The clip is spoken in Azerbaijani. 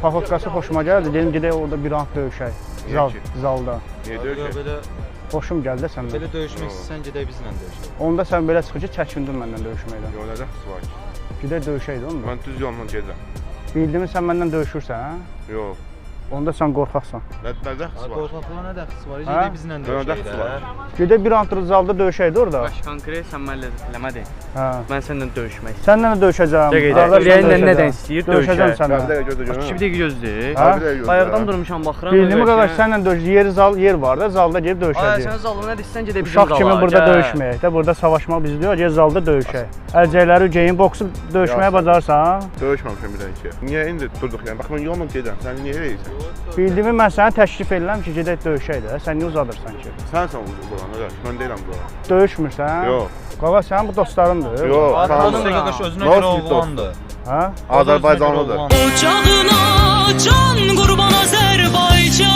paxotkası xoşuma gəldi. Dedim gedək orada bir round döyüşək. Zalda. Niyə döyüşək? Xoşum gəldi də səndən. Belə döyüşmək istəsən gedək bizlə döyüşək. Onda sən belə çıxıcı çəkindin məndən döyüşməkdən. Yox, nə dəxsi var ki? Gedək döyüşəkdi onda. Mən düz yolla gedirəm. Bildimi sən məndən döyüşürsən, hə? Yox. Onda sən qorxaqsan. Nə dəxsi var? Qorxaqlığa nə dəxsi var? Gedək bizlə döyüşək də. Gedək bir round zalda döyüşəkdi orada. Baş konkret sən mənlə eləmədin. Hə. Mən səndən döyüşmək. Səndən də döyüşəcəm. Ürəyinlə nədən istəyir döyüşəcəm döyüşək. səndən. Bir dəqiqə gözlə görürəm. 2 dəqiqə gözlə. Hə? Bayaqdan durmuşam baxıram. Bildimi qardaş səndən döyüş yer var da zalda gedib Ay döyüşəcəyik. sən zalına desən gedək bizim Uşaq kimi burada döyüşməyək də, burada savaşmaq bizdə, gəl zalda döyüşək. Əlcəkləri geyin, boksu döyüşməyə bacarsan. Döyüşməmişəm bir dənə ki. Niyə indi durduq yəni? Bax mən yolla gedirəm. Sən niyə eləyirsən? Bildimi mən sənə təklif edirəm ki, gedək döyüşək də. Sən niyə uzadırsan ki? Sənsən uzun qardaş. Mən deyirəm bura. Döyüşmürsən? Yox. Qaqa sənin bu dostlarındır. Yox. Tanımır qardaş, özünə görə oğlandır. Hə? Azərbaycanlıdır. Ocağına